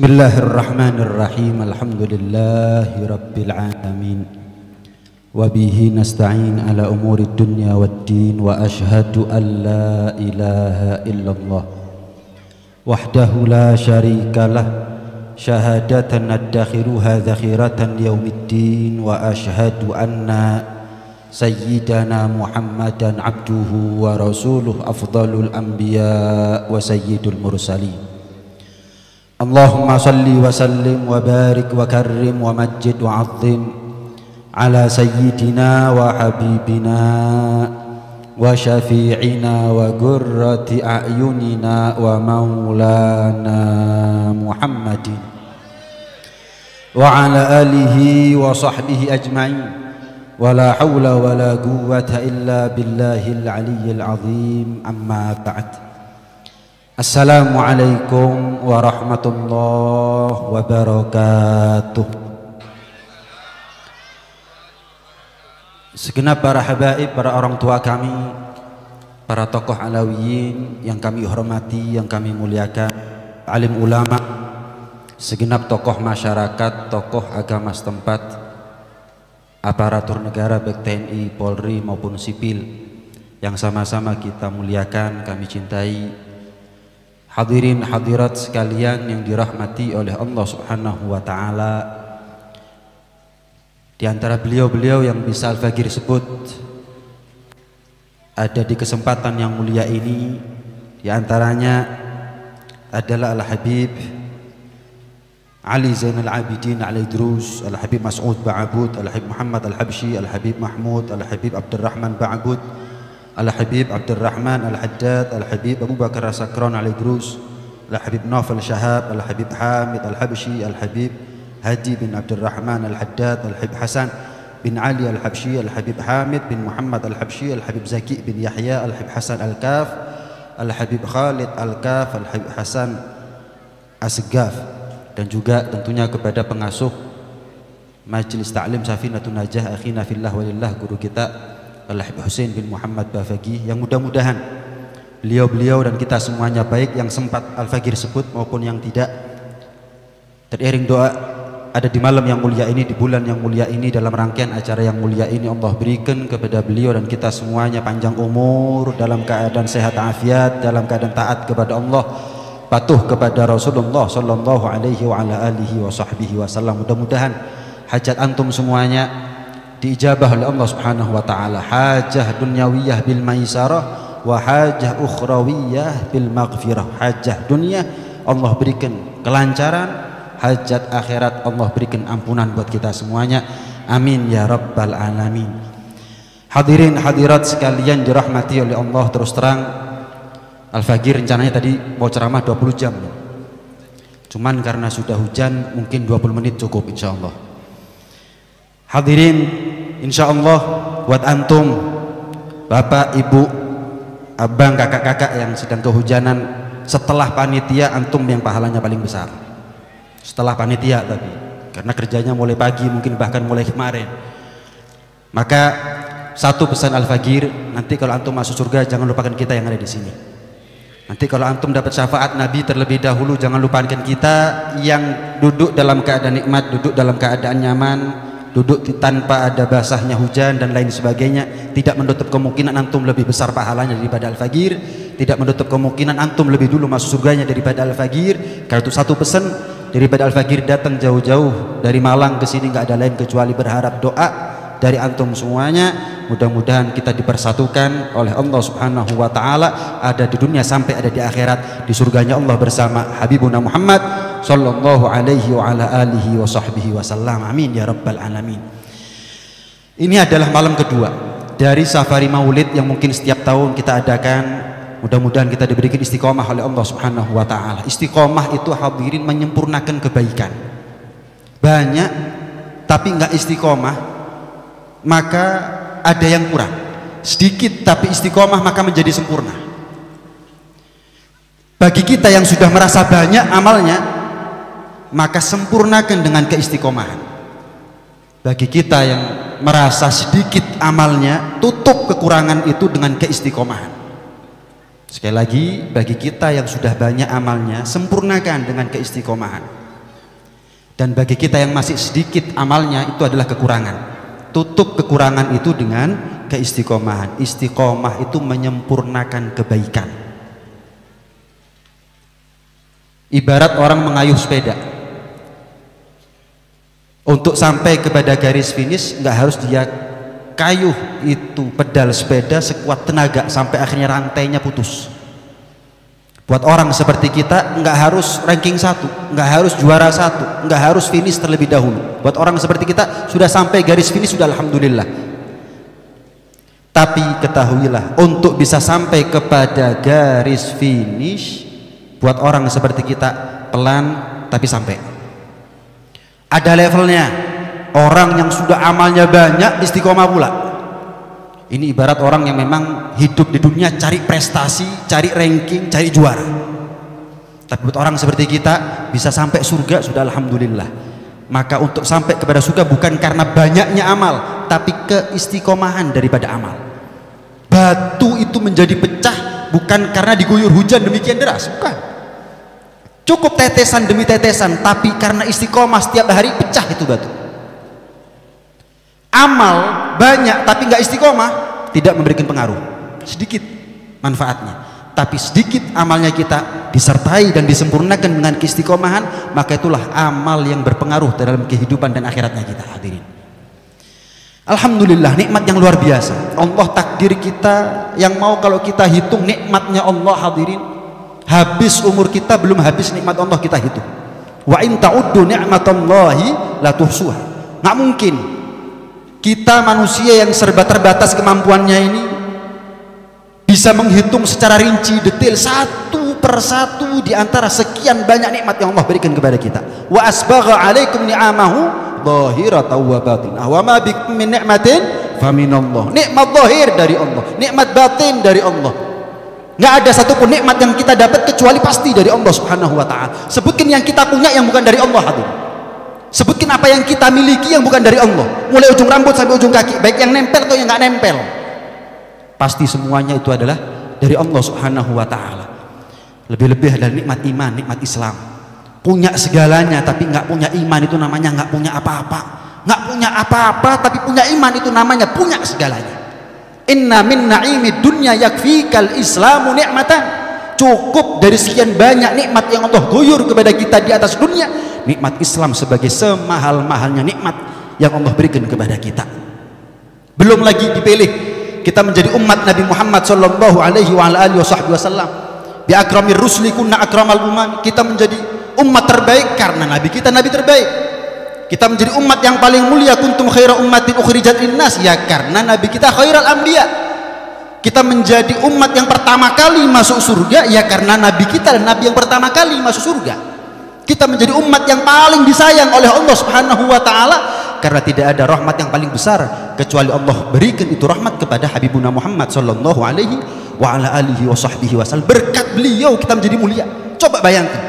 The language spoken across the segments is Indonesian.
Bismillahirrahmanirrahim. Alhamdulillahi rabbil alamin. Wa bihi nasta'in ala umuri dunya waddin. Wa ashhadu an la ilaha illallah wahdahu la syarikalah syahadatan nadakhiruha zakhiratan yaumiddin. Wa ashhadu anna sayyidana Muhammadan abduhu wa rasuluh afdalul anbiya wa sayyidul mursalin. Allahumma salli wa sallim wa barik wa karrim wa majid wa azim ala sayyidina wa habibina wa syafi'ina wa gurrati a'yunina wa maulana Muhammadin wa ala alihi wa sahbihi ajma'in. Wa la hawla wa la quwwata illa billahil aliyyil azim. Amma ba'd. Assalamualaikum warahmatullahi wabarakatuh. Segenap para habaib, para orang tua kami, para tokoh alawiyin yang kami hormati, yang kami muliakan, alim ulama, segenap tokoh masyarakat, tokoh agama setempat, aparatur negara baik TNI, Polri maupun sipil yang sama-sama kita muliakan, kami cintai. Hadirin hadirat sekalian yang dirahmati oleh Allah Subhanahu wa taala. Di antara beliau-beliau yang bisa Al-Fagir sebut ada di kesempatan yang mulia ini, di antaranya adalah Al-Habib Ali Zainal Abidin Al-Idrus, Al-Habib Mas'ud Ba'abud, Al-Habib Muhammad Al-Habsyi, Al-Habib Mahmud, Al-Habib Abdurrahman Ba'abud, Al-Habib Abdurrahman Al-Haddad, Al-Habib Abu Bakar As-Sakran Al-Idrus, Al-Habib Naufal Shahab, Al-Habib Hamid Al-Habsyi, Al-Habib Hadi bin Abdurrahman Al-Haddad, Al-Habib Hasan bin Ali Al-Habsyi, Al-Habib Hamid bin Muhammad Al-Habsyi, Al-Habib Zaki bin Yahya, Al-Habib Hasan Al-Kaf, Al-Habib Khalid Al-Kaf, Al-Habib Hasan As-Gaf, dan juga tentunya kepada pengasuh Majelis Ta'lim Safinatun Najah akhina fillah walillah, guru kita Al-Habib Husain bin Muhammad Bafaqih, yang mudah-mudahan beliau-beliau dan kita semuanya, baik yang sempat Al-Fagir sebut maupun yang tidak, teriring doa ada di malam yang mulia ini, di bulan yang mulia ini, dalam rangkaian acara yang mulia ini. Allah berikan kepada beliau dan kita semuanya panjang umur, dalam keadaan sehat afiat, dalam keadaan taat kepada Allah, patuh kepada Rasulullah sallallahu alaihi wa ala alihi wa sahbihi wasallam. Mudah-mudahan hajat antum semuanya diijabah oleh Allah Subhanahu wa taala. Hajah dunyawiyah bil maisarah wa hajah ukhrawiyah bil maghfirah. Hajah dunia Allah berikan kelancaran, hajat akhirat Allah berikan ampunan buat kita semuanya. Amin ya rabbal alamin. Hadirin hadirat sekalian dirahmati oleh Allah, terus terang Al-Fagir rencananya tadi mau ceramah 20 jam. Cuman karena sudah hujan mungkin 20 menit cukup insyaallah. Hadirin, insyaallah buat antum, bapak, ibu, abang, kakak-kakak yang sedang kehujanan, setelah panitia antum yang pahalanya paling besar. Setelah panitia tapi karena kerjanya mulai pagi, mungkin bahkan mulai kemarin. Maka satu pesan Al-Fagir, nanti kalau antum masuk surga jangan lupakan kita yang ada di sini. Nanti kalau antum dapat syafaat Nabi terlebih dahulu, jangan lupakan kita yang duduk dalam keadaan nikmat, duduk dalam keadaan nyaman, duduk tanpa ada basahnya hujan dan lain sebagainya. Tidak menutup kemungkinan antum lebih besar pahalanya daripada Al-Fagir, tidak menutup kemungkinan antum lebih dulu masuk surganya daripada Al-Fagir. Karena itu satu pesan daripada Al-Fagir datang jauh-jauh dari Malang ke sini, nggak ada lain kecuali berharap doa dari antum semuanya. Mudah-mudahan kita dipersatukan oleh Allah Subhanahu wa taala, ada di dunia sampai ada di akhirat, di surganya Allah bersama Habibuna Muhammad sallallahu alaihi wa ala alihi wa sahbihi wasallam. Amin ya rabbal alamin. Ini adalah malam kedua dari safari maulid yang mungkin setiap tahun kita adakan. Mudah-mudahan kita diberikan istiqomah oleh Allah Subhanahu wa taala. Istiqomah itu hadirin menyempurnakan kebaikan. Banyak tapi enggak istiqomah, maka ada yang kurang. Sedikit tapi istiqomah maka menjadi sempurna. Bagi kita yang sudah merasa banyak amalnya, maka sempurnakan dengan keistiqomahan. Bagi kita yang merasa sedikit amalnya, tutup kekurangan itu dengan keistiqomahan. Sekali lagi, bagi kita yang sudah banyak amalnya, sempurnakan dengan keistiqomahan. Dan bagi kita yang masih sedikit amalnya, itu adalah kekurangan. Tutup kekurangan itu dengan keistiqomahan. Istiqomah itu menyempurnakan kebaikan. Ibarat orang mengayuh sepeda, untuk sampai kepada garis finish nggak harus dia kayuh itu pedal sepeda sekuat tenaga sampai akhirnya rantainya putus. Buat orang seperti kita nggak harus ranking 1, nggak harus juara 1, nggak harus finish terlebih dahulu. Buat orang seperti kita sudah sampai garis finish sudah alhamdulillah. Tapi ketahuilah, untuk bisa sampai kepada garis finish, buat orang seperti kita pelan tapi sampai. Ada levelnya. Orang yang sudah amalnya banyak istiqomah pula. Ini ibarat orang yang memang hidup di dunia cari prestasi, cari ranking, cari juara. Tapi buat orang seperti kita bisa sampai surga sudah alhamdulillah. Maka untuk sampai kepada surga bukan karena banyaknya amal, tapi keistiqomahan daripada amal. Batu itu menjadi pecah bukan karena diguyur hujan demikian deras, bukan. Cukup tetesan demi tetesan, tapi karena istiqomah setiap hari pecah itu batu. Amal banyak tapi nggak istiqomah tidak memberikan pengaruh, sedikit manfaatnya. Tapi sedikit amalnya kita disertai dan disempurnakan dengan keistiqomahan, maka itulah amal yang berpengaruh dalam kehidupan dan akhiratnya kita. Hadirin, alhamdulillah, nikmat yang luar biasa. Allah takdir kita yang mau kalau kita hitung nikmatnya Allah, hadirin, habis umur kita belum habis nikmat Allah kita hitung. Wa in ta'uddu ni'matallahi la tuhsuha. Nggak mungkin kita manusia yang serba terbatas kemampuannya ini bisa menghitung secara rinci detail satu persatu di antara sekian banyak nikmat yang Allah berikan kepada kita. Wa asbagha 'alaikum ni'amahu dhahiratan wa batinah wa ma bikum min ni'matin faminallah. Nikmat zahir dari Allah, nikmat batin dari Allah. Nggak ada satupun nikmat yang kita dapat kecuali pasti dari Allah Subhanahu wa ta'ala. Sebutkan yang kita punya yang bukan dari Allah, hadirin. Sebutkan apa yang kita miliki yang bukan dari Allah, mulai ujung rambut sampai ujung kaki, baik yang nempel atau yang nggak nempel, pasti semuanya itu adalah dari Allah Subhanahu wa ta'ala. Lebih-lebih adalah nikmat iman, nikmat Islam. Punya segalanya tapi nggak punya iman, itu namanya nggak punya apa-apa. Nggak punya apa-apa tapi punya iman, itu namanya punya segalanya. Inna min na'imid dunya yakfikal islamu ni'matan. Cukup dari sekian banyak nikmat yang Allah guyur kepada kita di atas dunia, nikmat Islam sebagai semahal-mahalnya nikmat yang Allah berikan kepada kita. Belum lagi dipilih kita menjadi umat Nabi Muhammad sallallahu alaihi wasallam. Bi akramir rusli kunna akramal umam. Kita menjadi umat terbaik karena nabi kita nabi terbaik. Kita menjadi umat yang paling mulia, kuntum khaira ummatin ukhrijat linnas, ya karena nabi kita khairal anbiya. Kita menjadi umat yang pertama kali masuk surga, ya karena nabi kita dan nabi yang pertama kali masuk surga. Kita menjadi umat yang paling disayang oleh Allah Subhanahu wa ta'ala karena tidak ada rahmat yang paling besar kecuali Allah berikan itu rahmat kepada Habibuna Muhammad sallallahu alaihi wa ala alihi wa sahbihi wasallam. Berkat beliau kita menjadi mulia. Coba bayangkan,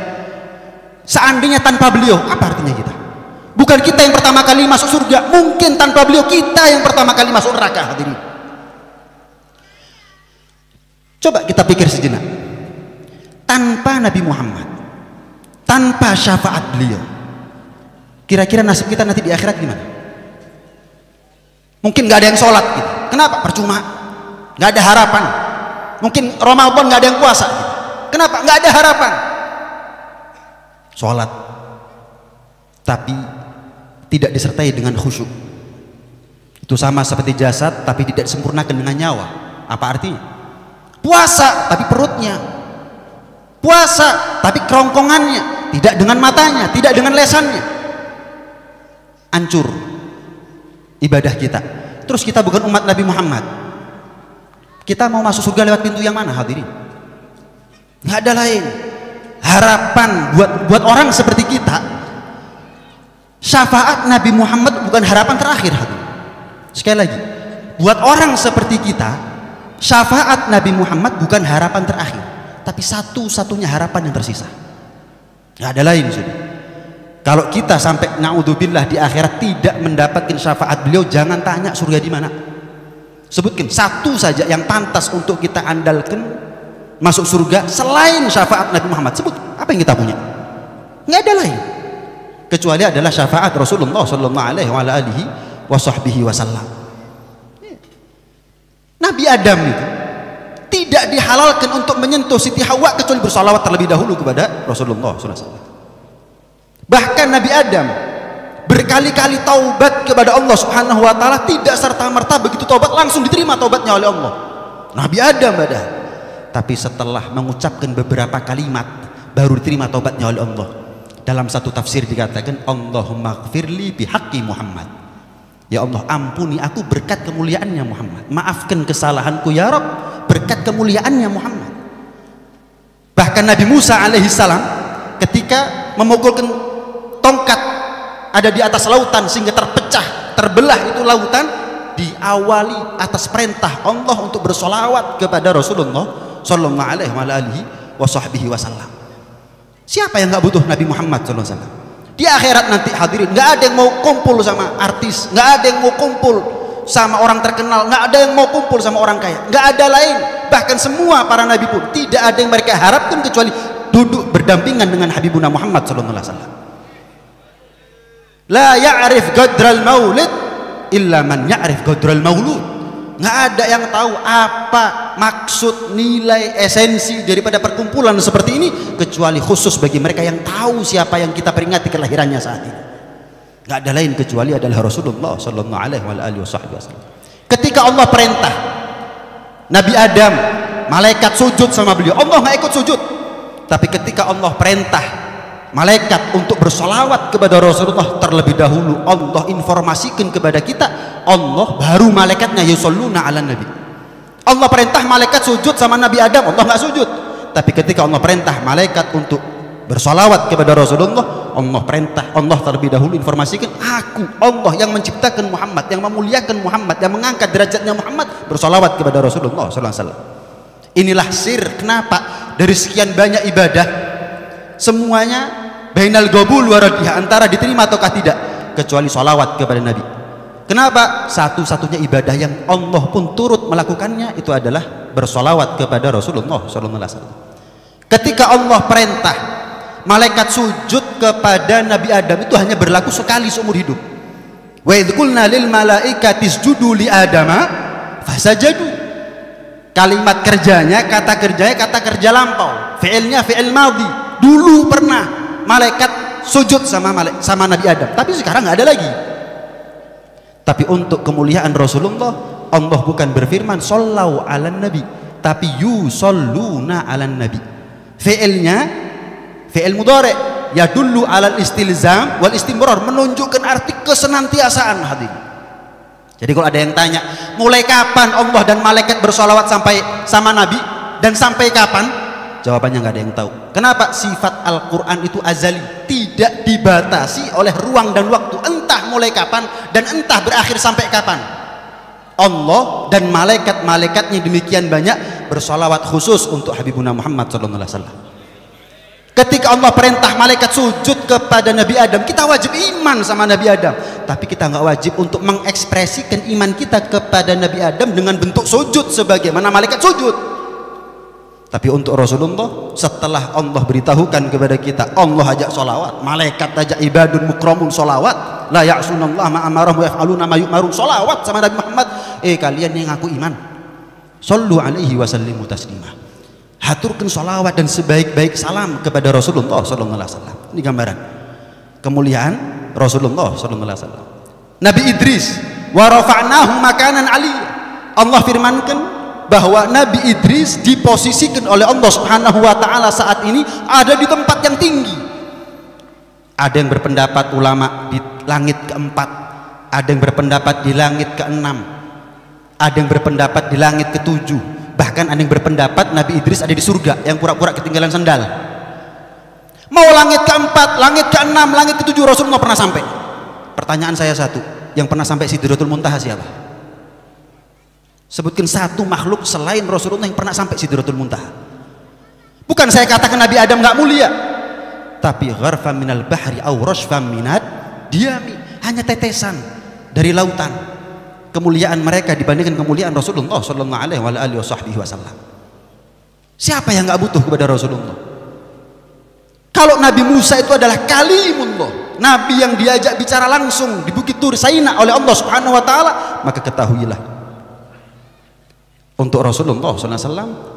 seandainya tanpa beliau, apa artinya kita? Bukan kita yang pertama kali masuk surga, mungkin tanpa beliau kita yang pertama kali masuk neraka, hadirin. Coba kita pikir sejenak, tanpa Nabi Muhammad, tanpa syafaat beliau, kira-kira nasib kita nanti di akhirat gimana? Mungkin nggak ada yang sholat gitu. Kenapa? Percuma, nggak ada harapan. Mungkin Ramadan nggak ada yang puasa gitu. Kenapa? Nggak ada harapan. Sholat tapi tidak disertai dengan khusyuk, itu sama seperti jasad tapi tidak disempurnakan dengan nyawa. Apa artinya? Puasa tapi perutnya, puasa tapi kerongkongannya, tidak dengan matanya, tidak dengan lesannya. Hancur ibadah kita. Terus kita bukan umat Nabi Muhammad, kita mau masuk surga lewat pintu yang mana, hadirin? Nggak ada lain harapan buat orang seperti kita. Syafaat Nabi Muhammad bukan harapan terakhir, hadirin. Sekali lagi, buat orang seperti kita, syafaat Nabi Muhammad bukan harapan terakhir, tapi satu-satunya harapan yang tersisa. Nggak ada lain sudah. Kalau kita sampai naudzubillah di akhirat tidak mendapatkan syafaat beliau, jangan tanya surga di mana. Sebutkan satu saja yang pantas untuk kita andalkan masuk surga selain syafaat Nabi Muhammad. Sebut apa yang kita punya. Nggak ada lain. kecuali adalah syafaat Rasulullah sallallahu alaihi wasallam. Nabi Adam itu tidak dihalalkan untuk menyentuh Siti Hawa kecuali bersalawat terlebih dahulu kepada Rasulullah sallallahu alaihi wasallam. Bahkan Nabi Adam berkali-kali taubat kepada Allah Subhanahu wa taala, tidak serta-merta begitu taubat langsung diterima taubatnya oleh Allah. Nabi Adam ada. Tapi setelah mengucapkan beberapa kalimat baru diterima taubatnya oleh Allah. Dalam satu tafsir dikatakan, Allahumma gfirli bihaqqi Muhammad. Ya Allah, ampuni aku berkat kemuliaannya Muhammad. Maafkan kesalahanku ya Rabb berkat kemuliaannya Muhammad. Bahkan Nabi Musa alaihissalam ketika memukulkan tongkat ada di atas lautan sehingga terpecah, terbelah itu lautan, diawali atas perintah Allah untuk bersolawat kepada Rasulullah sallallahu alaihi wasallam. Siapa yang nggak butuh Nabi Muhammad sallallahu alaihi wasallam? Di akhirat nanti hadirin, nggak ada yang mau kumpul sama artis, nggak ada yang mau kumpul sama orang terkenal, nggak ada yang mau kumpul sama orang kaya, nggak ada lain. Bahkan semua para nabi pun tidak ada yang mereka harapkan kecuali duduk berdampingan dengan Habibuna Muhammad sallallahu alaihi wasallam. La ya'rif qadral maulid illa man ya'rif qadral maulud. Nggak ada yang tahu apa maksud, nilai, esensi daripada perkumpulan seperti ini kecuali khusus bagi mereka yang tahu siapa yang kita peringati kelahirannya saat ini. Nggak ada lain kecuali adalah Rasulullah sallallahu alaihi wasallam. Ketika Allah perintah Nabi Adam, malaikat sujud sama beliau, Allah nggak ikut sujud. Tapi ketika Allah perintah malaikat untuk bersolawat kepada Rasulullah terlebih dahulu, Allah informasikan kepada kita, Allah baru malaikatnya yusalluna ala nabi. Allah perintah malaikat sujud sama Nabi Adam, Allah nggak sujud. Tapi ketika Allah perintah malaikat untuk bersolawat kepada Rasulullah, Allah perintah, Allah terlebih dahulu informasikan, aku Allah yang menciptakan Muhammad, yang memuliakan Muhammad, yang mengangkat derajatnya Muhammad, bersolawat kepada Rasulullah sallallahu alaihi wasallam. Inilah sir kenapa dari sekian banyak ibadah semuanya bainal qabul wa radiyah, antara diterima ataukah tidak, kecuali sholawat kepada Nabi. Kenapa? Satu-satunya ibadah yang Allah pun turut melakukannya itu adalah bersolawat kepada Rasulullah SAW. Ketika Allah perintah malaikat sujud kepada Nabi Adam, itu hanya berlaku sekali seumur hidup. Wa idz qulna lil malaikati isjudu li adama fasajadu. Kalimat kerjanya, kata kerja lampau, fi'ilnya fi'il madhi. Dulu pernah malaikat sujud sama Nabi Adam, tapi sekarang nggak ada lagi. Tapi untuk kemuliaan Rasulullah, Allah bukan berfirman sallau ala nabi, tapi yusalluna ala nabi. Fi'ilnya fi'il mudhari' yadullu ala istilzam wal istimrar, menunjukkan arti kesenantiasaan hadirin. Jadi kalau ada yang tanya mulai kapan Allah dan malaikat bersolawat sampai sama Nabi dan sampai kapan, jawabannya nggak ada yang tahu. Kenapa? Sifat Al-Quran itu azali, tidak dibatasi oleh ruang dan waktu, entah mulai kapan dan entah berakhir sampai kapan. Allah dan malaikat-malaikatnya demikian banyak bersolawat khusus untuk Habibuna Muhammad SAW. Ketika Allah perintah malaikat sujud kepada Nabi Adam, kita wajib iman sama Nabi Adam, tapi kita nggak wajib untuk mengekspresikan iman kita kepada Nabi Adam dengan bentuk sujud sebagaimana malaikat sujud. Tapi untuk Rasulullah, setelah Allah beritahukan kepada kita, Allah ajak solawat, malaikat ajak ibadun mukramun solawat, la ya'sunallah ma amarahum wa yaf'aluna ma yu'marun, solawat sama Nabi Muhammad. Kalian yang ngaku iman, sallu alaihi wa sallimu taslima, haturkan solawat dan sebaik-baik salam kepada Rasulullah sallallahu alaihi wasallam. Ini gambaran kemuliaan Rasulullah sallallahu alaihi wasallam. Nabi Idris, wa rafa'nahu makanan aliyya, Allah firmankan bahwa Nabi Idris diposisikan oleh Allah Subhanahu wa taala saat ini ada di tempat yang tinggi. Ada yang berpendapat ulama di langit keempat, ada yang berpendapat di langit keenam, ada yang berpendapat di langit ketujuh, bahkan ada yang berpendapat Nabi Idris ada di surga yang pura-pura ketinggalan sandal. Mau langit keempat, langit keenam, langit ketujuh, Rasulullah pernah sampai. Pertanyaan saya satu, yang pernah sampai Sidratul Muntaha siapa? Sebutkan satu makhluk selain Rasulullah yang pernah sampai Sidratul Muntaha. Bukan saya katakan Nabi Adam nggak mulia, tapi gharfan minal bahri aw rashfan minad diami, hanya tetesan dari lautan kemuliaan mereka dibandingkan kemuliaan Rasulullah sallallahu alaihi wasallam. Siapa yang nggak butuh kepada Rasulullah? Kalau Nabi Musa itu adalah kalimullah, Nabi yang diajak bicara langsung di Bukit Tur Saina oleh Allah Subhanahu wa taala, maka ketahuilah untuk Rasulullah SAW,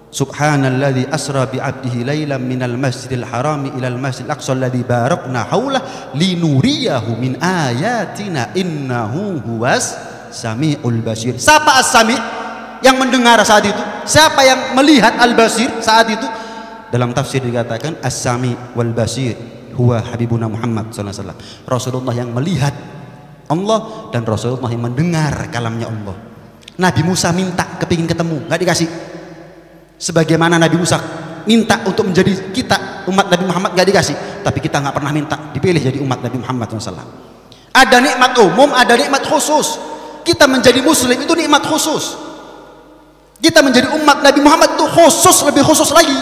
Subhanalladzi asra bi 'abdihi lailan minal masjidil harami ilal masjidil aqsa alladzi barakna haulah linuriyahu min ayatina innahu huwas samiul basir. Siapa as-sami? Yang mendengar saat itu. Siapa yang melihat al-basir saat itu? Dalam tafsir dikatakan as-sami wal basir huwa habibuna Muhammad sallallahu alaihi wasallam. Rasulullah yang melihat Allah dan Rasulullah yang mendengar kalamnya Allah. Nabi Musa minta kepingin ketemu, nggak dikasih. Sebagaimana Nabi Musa minta untuk menjadi kita umat Nabi Muhammad, nggak dikasih. Tapi kita nggak pernah minta dipilih jadi umat Nabi Muhammad SAW. Ada nikmat umum, ada nikmat khusus. Kita menjadi muslim itu nikmat khusus. Kita menjadi umat Nabi Muhammad itu khusus, lebih khusus lagi.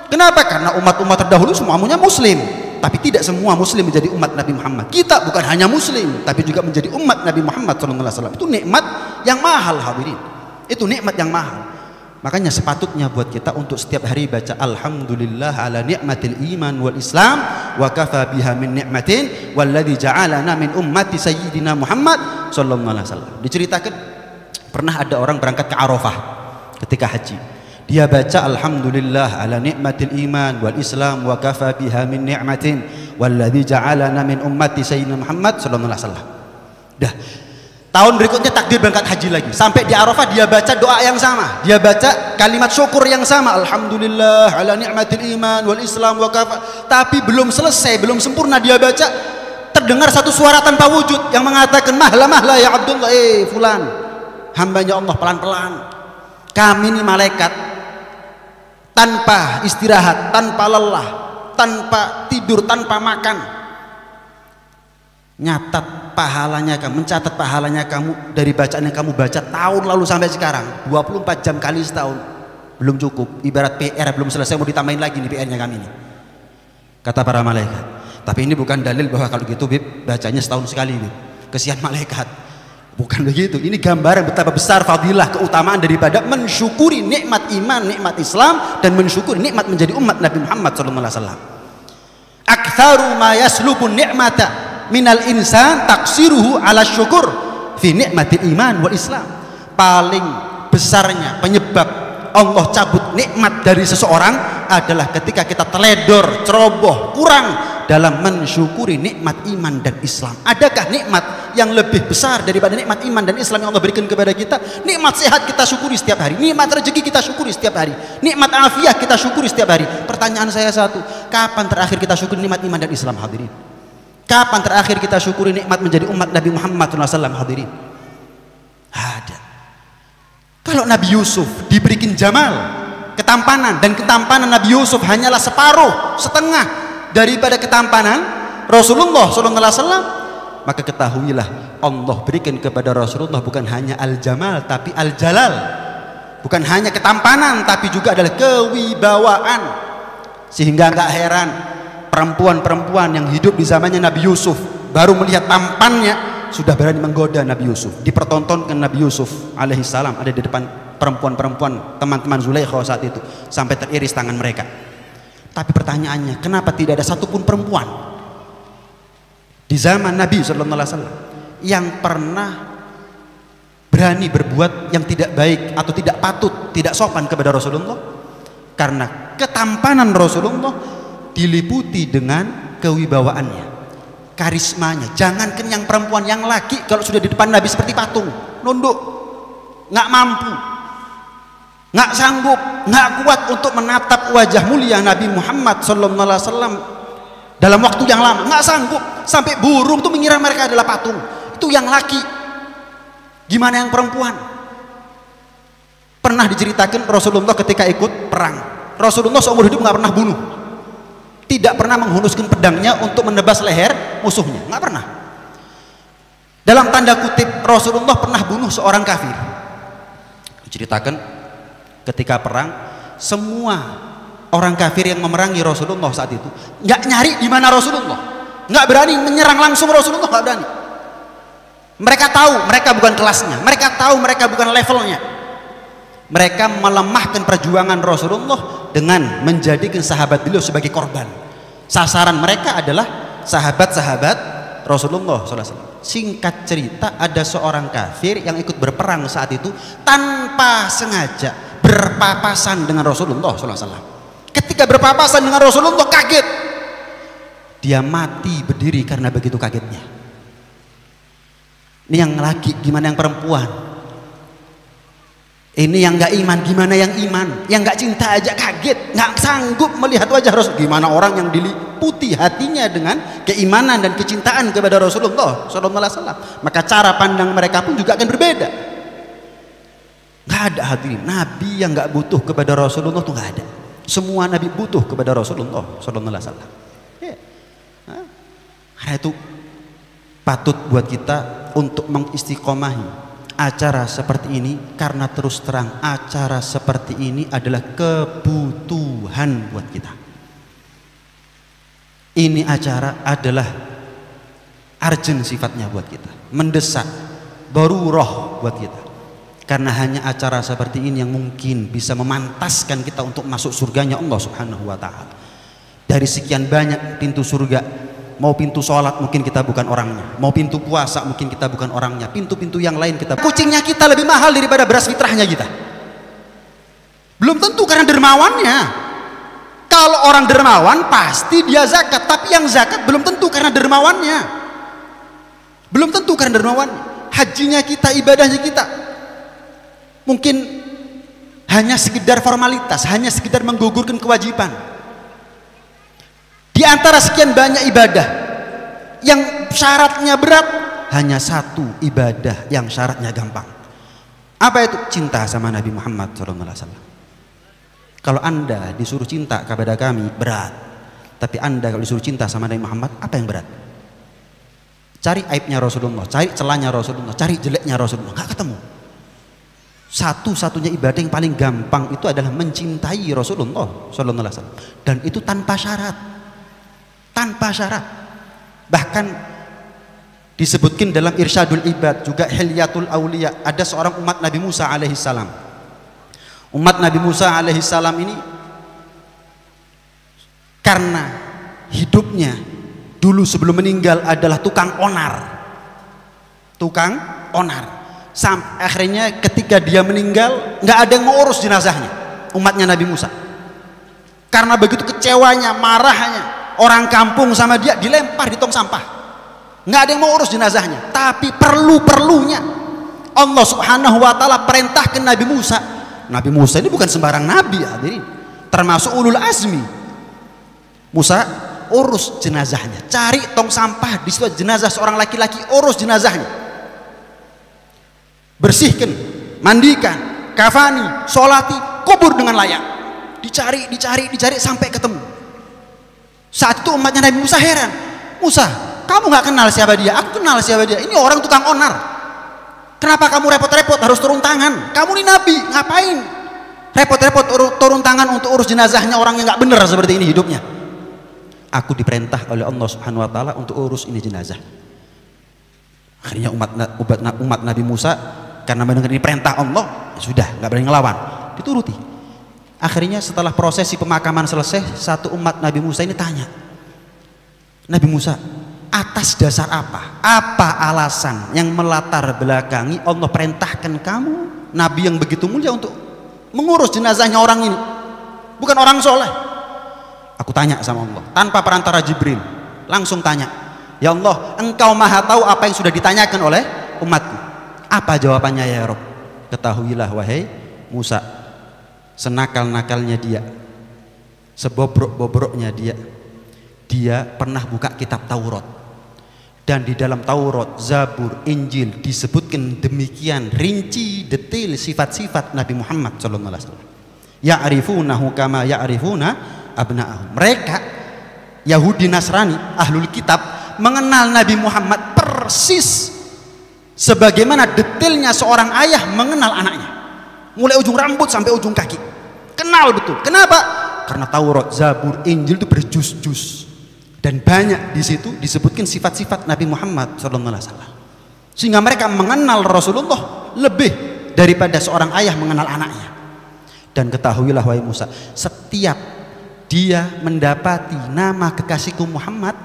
Kenapa? Karena umat-umat terdahulu semuanya muslim, tapi tidak semua muslim menjadi umat Nabi Muhammad. Kita bukan hanya muslim, tapi juga menjadi umat Nabi Muhammad SAW. Itu nikmat yang mahal, hadirin. Itu nikmat yang mahal. Makanya sepatutnya buat kita untuk setiap hari baca alhamdulillah ala ni'matil iman wal islam wa kafa biha min ni'matin walladzi ja'alana min ummati sayyidina Muhammad sallallahu alaihi wasallam. Diceritakan pernah ada orang berangkat ke Arafah ketika haji. Dia baca alhamdulillah ala ni'matil iman wal islam wa kafa biha min ni'matin walladzi ja'alana min ummati sayyidina Muhammad sallallahu alaihi wasallam. Dah. Tahun berikutnya takdir berangkat haji lagi. Sampai di Arafah dia baca doa yang sama. Dia baca kalimat syukur yang sama. Alhamdulillah ala ni'matil iman wal islam wa kafa. Tapi belum selesai, belum sempurna dia baca, terdengar satu suara tanpa wujud yang mengatakan mahla ya Abdullah, fulan, hambanya Allah, pelan-pelan. Kami ini malaikat tanpa istirahat, tanpa lelah, tanpa tidur, tanpa makan, nyatat pahalanya kamu, mencatat pahalanya kamu dari bacaan yang kamu baca tahun lalu sampai sekarang, 24 jam kali setahun. Belum cukup, ibarat PR belum selesai mau ditambahin lagi nih PR-nya kami ini, kata para malaikat. Tapi ini bukan dalil bahwa kalau gitu Bib, bacanya setahun sekali Bib, kesian malaikat. Bukan begitu. Ini gambaran betapa besar fadilah, keutamaan daripada mensyukuri nikmat iman, nikmat Islam, dan mensyukuri nikmat menjadi umat Nabi Muhammad SAW. Aktsaru ma yaslubun ni'mata minal insan taksiruhu ala syukur fi nikmatil iman wal islam. Paling besarnya penyebab Allah cabut nikmat dari seseorang adalah ketika kita teledor, ceroboh, kurang dalam mensyukuri nikmat iman dan Islam. Adakah nikmat yang lebih besar daripada nikmat iman dan Islam yang Allah berikan kepada kita? Nikmat sehat kita syukuri setiap hari, nikmat rezeki kita syukuri setiap hari, nikmat afiah kita syukuri setiap hari. Pertanyaan saya satu, kapan terakhir kita syukuri nikmat iman dan Islam, hadirin? Kapan terakhir kita syukuri nikmat menjadi umat Nabi Muhammad SAW, hadirin? Ada. Kalau Nabi Yusuf diberikan jamal, ketampanan, dan ketampanan Nabi Yusuf hanyalah separuh, setengah daripada ketampanan Rasulullah SAW, maka ketahuilah Allah berikan kepada Rasulullah bukan hanya al-jamal tapi al-jalal. Bukan hanya ketampanan tapi juga adalah kewibawaan. Sehingga nggak heran perempuan-perempuan yang hidup di zamannya Nabi Yusuf baru melihat tampannya sudah berani menggoda Nabi Yusuf. Dipertontonkan Nabi Yusuf alaihissalam ada di depan perempuan-perempuan teman-teman Zulaikha saat itu sampai teriris tangan mereka. Tapi pertanyaannya, kenapa tidak ada satupun perempuan di zaman Nabi SAW yang pernah berani berbuat yang tidak baik atau tidak patut, tidak sopan kepada Rasulullah? Karena ketampanan Rasulullah diliputi dengan kewibawaannya, karismanya. Jangankan yang perempuan, yang laki kalau sudah di depan Nabi seperti patung, nunduk, nggak mampu, nggak sanggup, nggak kuat untuk menatap wajah mulia Nabi Muhammad SAW dalam waktu yang lama, nggak sanggup. Sampai burung tuh mengira mereka adalah patung. Itu yang laki. Gimana yang perempuan? Pernah diceritakan Rasulullah ketika ikut perang, Rasulullah seumur hidup nggak pernah bunuh, tidak pernah menghunuskan pedangnya untuk menebas leher musuhnya, nggak pernah. Dalam tanda kutip, Rasulullah pernah bunuh seorang kafir. Diceritakan ketika perang, semua orang kafir yang memerangi Rasulullah saat itu nggak nyari di mana Rasulullah, nggak berani menyerang langsung Rasulullah, nggak berani. Mereka tahu mereka bukan kelasnya, mereka tahu mereka bukan levelnya. Mereka melemahkan perjuangan Rasulullah dengan menjadikan sahabat beliau sebagai korban. Sasaran mereka adalah sahabat-sahabat Rasulullah SAW. Singkat cerita, ada seorang kafir yang ikut berperang saat itu tanpa sengaja berpapasan dengan Rasulullah SAW. Ketika berpapasan dengan Rasulullah, kaget, dia mati berdiri karena begitu kagetnya. Ini yang laki, gimana yang perempuan? Ini yang nggak iman, gimana yang iman? Yang nggak cinta aja kaget, nggak sanggup melihat wajah Rasul. Gimana orang yang diliputi hatinya dengan keimanan dan kecintaan kepada Rasulullah SAW? Maka cara pandang mereka pun juga akan berbeda. Nggak ada hadirin Nabi yang nggak butuh kepada Rasulullah, tuh nggak ada. Semua Nabi butuh kepada Rasulullah SAW. Ya. Karena itu patut buat kita untuk mengistiqomahi acara seperti ini, karena terus terang acara seperti ini adalah kebutuhan buat kita. Ini acara adalah urgent sifatnya buat kita, mendesak, darurah buat kita. Karena hanya acara seperti ini yang mungkin bisa memantaskan kita untuk masuk surganya Allah Subhanahu wa Ta'ala. Dari sekian banyak pintu surga, mau pintu sholat mungkin kita bukan orangnya, mau pintu puasa mungkin kita bukan orangnya, pintu-pintu yang lain kita, kucingnya kita lebih mahal daripada beras fitrahnya kita. Belum tentu karena dermawannya. Kalau orang dermawan pasti dia zakat, tapi yang zakat belum tentu karena dermawannya, belum tentu karena dermawannya. Hajinya kita, ibadahnya kita mungkin hanya sekedar formalitas, hanya sekedar menggugurkan kewajiban. Di antara sekian banyak ibadah yang syaratnya berat, hanya satu ibadah yang syaratnya gampang. Apa itu? Cinta sama Nabi Muhammad SAW. Kalau Anda disuruh cinta kepada kami berat, tapi Anda kalau disuruh cinta sama Nabi Muhammad, apa yang berat? Cari aibnya Rasulullah, cari celahnya Rasulullah, cari jeleknya Rasulullah, nggak ketemu. Satu-satunya ibadah yang paling gampang itu adalah mencintai Rasulullah SAW, dan itu tanpa syarat. Tanpa syarat. Bahkan disebutkan dalam Irsyadul Ibad, juga Hilyatul Auliya, ada seorang umat Nabi Musa alaihissalam. Umat Nabi Musa alaihissalam ini karena hidupnya dulu sebelum meninggal adalah tukang onar. Tukang onar. Sampai akhirnya ketika dia meninggal nggak ada yang mau urus jenazahnya, umatnya Nabi Musa. Karena begitu kecewanya, marahnya, orang kampung sama dia, dilempar di tong sampah. Nggak ada yang mau urus jenazahnya. Tapi perlunya Allah Subhanahu wa Ta'ala perintahkan Nabi Musa. Nabi Musa ini bukan sembarang nabi, hadirin, termasuk ulul azmi. Musa, urus jenazahnya, cari tong sampah di situ jenazah seorang laki-laki, urus jenazahnya, bersihkan, mandikan, kafani, sholati, kubur dengan layak. Dicari sampai ketemu. Saat itu umatnya Nabi Musa heran. Musa, kamu nggak kenal siapa dia? Aku kenal siapa dia. Ini orang tukang onar. Kenapa kamu repot-repot harus turun tangan? Kamu ini nabi, ngapain repot-repot turun tangan untuk urus jenazahnya orang yang nggak benar seperti ini hidupnya? Aku diperintah oleh Allah Subhanahu wa Ta'ala untuk urus ini jenazah. Akhirnya umat Nabi Musa karena mendengar ini perintah Allah, ya sudah, nggak berani ngelawan, dituruti. Akhirnya setelah prosesi pemakaman selesai, satu umat Nabi Musa ini tanya, Nabi Musa, atas dasar apa alasan yang melatar belakangi Allah perintahkan kamu, Nabi yang begitu mulia, untuk mengurus jenazahnya orang ini, bukan orang soleh? Aku tanya sama Allah tanpa perantara Jibril, langsung tanya, ya Allah, engkau maha tahu apa yang sudah ditanyakan oleh umatku. Apa jawabannya ya Rabb? Ketahuilah wahai Musa, senakal-nakalnya dia, sebobrok-bobroknya dia pernah buka kitab Taurat, dan di dalam Taurat, Zabur, Injil disebutkan demikian rinci detail sifat-sifat Nabi Muhammad SAW. Ya'rifunahu kama ya'rifuna abna'ahum. Mereka Yahudi Nasrani ahlul kitab mengenal Nabi Muhammad persis sebagaimana detailnya seorang ayah mengenal anaknya, mulai ujung rambut sampai ujung kaki, kenal betul. Kenapa? Karena Taurat, Zabur, Injil itu berjus-jus, dan banyak di situ disebutkan sifat-sifat Nabi Muhammad SAW, sehingga mereka mengenal Rasulullah lebih daripada seorang ayah mengenal anaknya. Dan ketahuilah wahai Musa, setiap dia mendapati nama kekasihku Muhammad,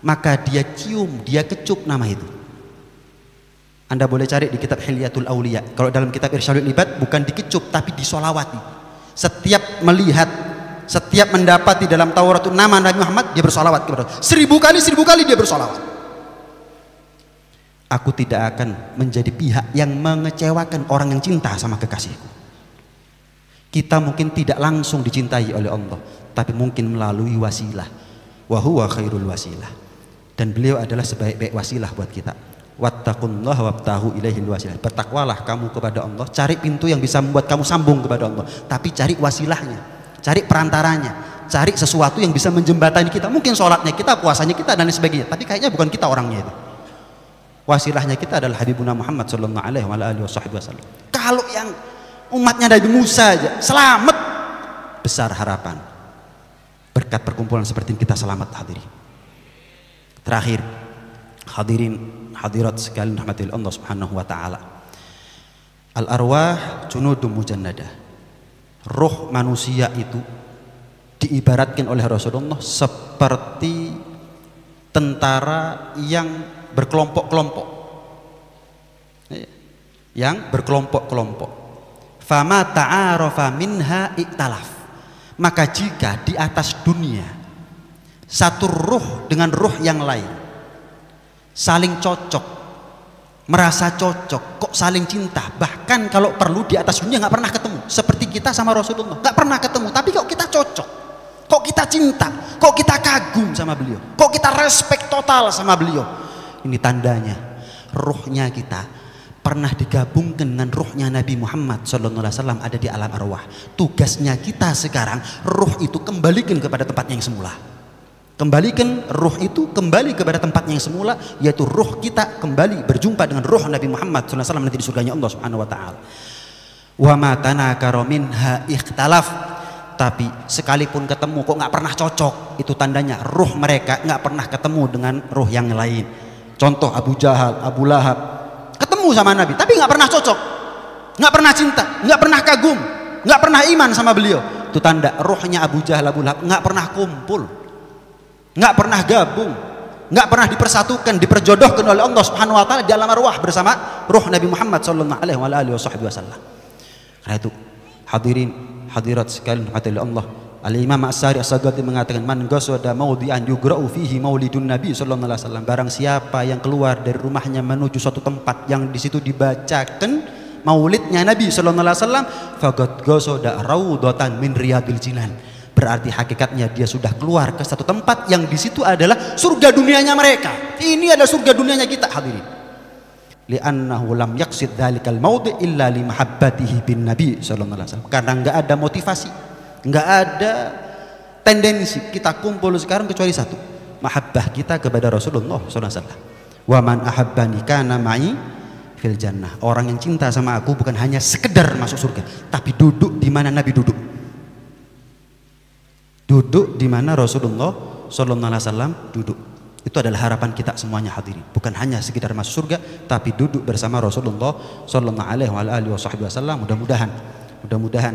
maka dia cium, dia kecup nama itu. Anda boleh cari di kitab Hilyatul Auliya. Kalau dalam kitab Irsyadul Ibad bukan dikecup tapi disolawati. Setiap melihat, setiap mendapati dalam Taurat nama Nabi Muhammad, dia bersolawat kepada Allah. 1000 kali dia bersolawat. Aku tidak akan menjadi pihak yang mengecewakan orang yang cinta sama kekasihku. Kita mungkin tidak langsung dicintai oleh Allah, tapi mungkin melalui wasilah. Wa huwa khairul wasilah. Dan beliau adalah sebaik-baik wasilah buat kita. Wattaqullaha wabtahu ilaihil wasilah. Bertakwalah kamu kepada Allah, cari pintu yang bisa membuat kamu sambung kepada Allah, tapi cari wasilahnya, cari perantaranya, cari sesuatu yang bisa menjembatani kita. Mungkin sholatnya kita, puasanya kita, dan lain sebagainya, tapi kayaknya bukan kita orangnya itu. Wasilahnya kita adalah Habibuna Muhammad sallallahu alaihi wasallam. Kalau yang umatnya Nabi Musa aja selamat, besar harapan. Berkat perkumpulan seperti ini kita selamat, hadirin. Terakhir, hadirin hadirat sekalian rahmatil Allah subhanahu wa ta'ala. Al-arwah junudum mujannadah. Roh manusia itu diibaratkan oleh Rasulullah seperti tentara yang berkelompok-kelompok, yang berkelompok-kelompok. Fama ta'arafa minha iktalaf. Maka jika di atas dunia satu ruh dengan ruh yang lain saling cocok, merasa cocok, kok saling cinta, bahkan kalau perlu di atas dunia nggak pernah ketemu, seperti kita sama Rasulullah nggak pernah ketemu, tapi kok kita cocok, kok kita cinta, kok kita kagum sama beliau, kok kita respect total sama beliau. Ini tandanya ruhnya kita pernah digabungkan dengan ruhnya Nabi Muhammad SAW ada di alam arwah. Tugasnya kita sekarang ruh itu kembalikan kepada tempatnya yang semula. Kembalikan ruh itu kembali kepada tempatnya yang semula, yaitu ruh kita kembali berjumpa dengan ruh Nabi Muhammad SAW nanti di surganya Allah Subhanahu wa taala. Wa ma tanakara minha ikhtalaf. Tapi sekalipun ketemu kok nggak pernah cocok, itu tandanya ruh mereka nggak pernah ketemu dengan ruh yang lain. Contoh Abu Jahal, Abu Lahab ketemu sama Nabi tapi nggak pernah cocok, nggak pernah cinta, nggak pernah kagum, nggak pernah iman sama beliau. Itu tanda ruhnya Abu Jahal, Abu Lahab nggak pernah kumpul, nggak pernah gabung, nggak pernah dipersatukan, diperjodohkan oleh Allah Subhanahu wa taala di alam arwah bersama ruh Nabi Muhammad sallallahu alaihi wasallam. Karena itu hadirin hadirat sekalian rahmati Allah, Al-Imam As-Sari As-Sagati mengatakan, man qasada mawdi'an yugra'u fihi maulidun Nabi sallallahu alaihi wasallam. Barang siapa yang keluar dari rumahnya menuju suatu tempat yang di situ dibacakan maulidnya Nabi sallallahu alaihi wasallam, faqad qasada raudatan min riyadil jinan. Berarti hakikatnya dia sudah keluar ke satu tempat yang di situ adalah surga dunianya mereka. Ini adalah surga dunianya kita, hadirin. Li'annahu lam yaqsid dzalikal maudi' illa li mahabbatihi bin Nabi sallallahu alaihi wasallam. Karena enggak ada motivasi, nggak ada tendensi kita kumpul sekarang kecuali satu, mahabbah kita kepada Rasulullah SAW. Wa man ahabbani kana ma'i fil jannah. Orang yang cinta sama aku bukan hanya sekedar masuk surga, tapi duduk di mana Nabi duduk, duduk di mana Rasulullah SAW duduk. Itu adalah harapan kita semuanya, hadirin. Bukan hanya sekedar masuk surga, tapi duduk bersama Rasulullah SAW. Mudah-mudahan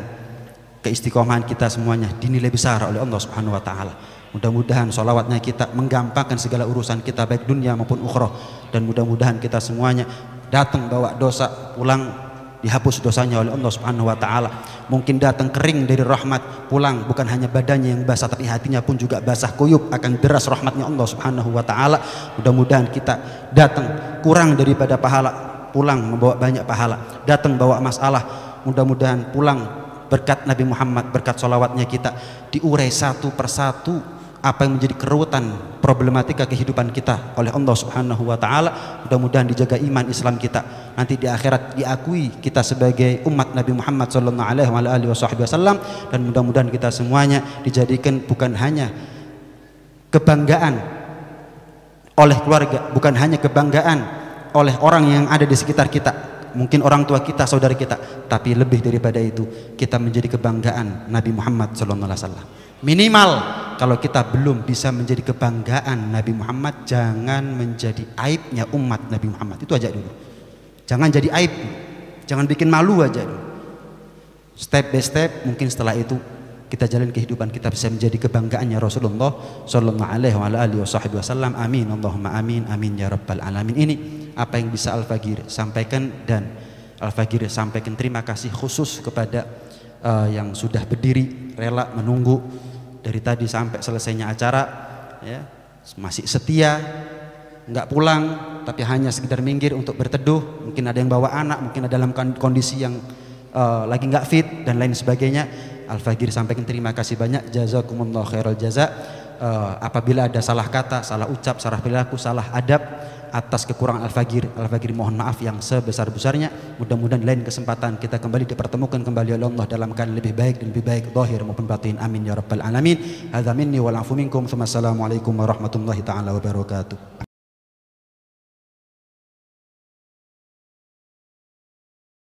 keistiqomahan kita semuanya dinilai besar oleh Allah Subhanahu wa taala. Mudah-mudahan sholawatnya kita menggampangkan segala urusan kita baik dunia maupun ukhra, dan mudah-mudahan kita semuanya datang bawa dosa, pulang dihapus dosanya oleh Allah Subhanahu wa taala. Mungkin datang kering dari rahmat, pulang bukan hanya badannya yang basah tapi hatinya pun juga basah kuyup akan deras rahmatnya Allah Subhanahu wa taala. Mudah-mudahan kita datang kurang daripada pahala, pulang membawa banyak pahala. Datang bawa masalah, mudah-mudahan pulang berkat Nabi Muhammad, berkat sholawatnya kita diurai satu persatu apa yang menjadi keruwetan problematika kehidupan kita oleh Allah Subhanahu wa taala. Mudah-mudahan dijaga iman Islam kita, nanti di akhirat diakui kita sebagai umat Nabi Muhammad sallallahu alaihi wasallam, dan mudah-mudahan kita semuanya dijadikan bukan hanya kebanggaan oleh keluarga, bukan hanya kebanggaan oleh orang yang ada di sekitar kita, mungkin orang tua kita, saudara kita, tapi lebih daripada itu kita menjadi kebanggaan Nabi Muhammad sallallahu alaihi wasallam. Minimal kalau kita belum bisa menjadi kebanggaan Nabi Muhammad, jangan menjadi aibnya umat Nabi Muhammad. Itu aja dulu. Jangan jadi aib, jangan bikin malu aja dulu. Step by step, mungkin setelah itu kita jalin kehidupan kita bisa menjadi kebanggaannya Rasulullah sallallahu alaihi wasallam. Amin Allahumma amin amin ya rabbal alamin. Ini apa yang bisa Al-Fagir sampaikan, dan Al-Fagir sampaikan terima kasih khusus kepada yang sudah berdiri rela menunggu dari tadi sampai selesainya acara, ya, masih setia, nggak pulang tapi hanya sekedar minggir untuk berteduh. Mungkin ada yang bawa anak, mungkin ada dalam kondisi yang lagi nggak fit dan lain sebagainya. Al-Fagir sampaikan terima kasih banyak, jazakumullah khairal jaza. Apabila ada salah kata, salah ucap, salah perilaku, salah adab atas kekurangan Al-Fagir, Al-Fagir mohon maaf yang sebesar-besarnya. Mudah-mudahan lain kesempatan kita kembali dipertemukan kembali oleh Allah dalam keadaan lebih baik dan lebih baik zahir maupun batin. Amin ya rabbal alamin. Hadza minni wal afu minkum. Assalamualaikum warahmatullahi taala wabarakatuh.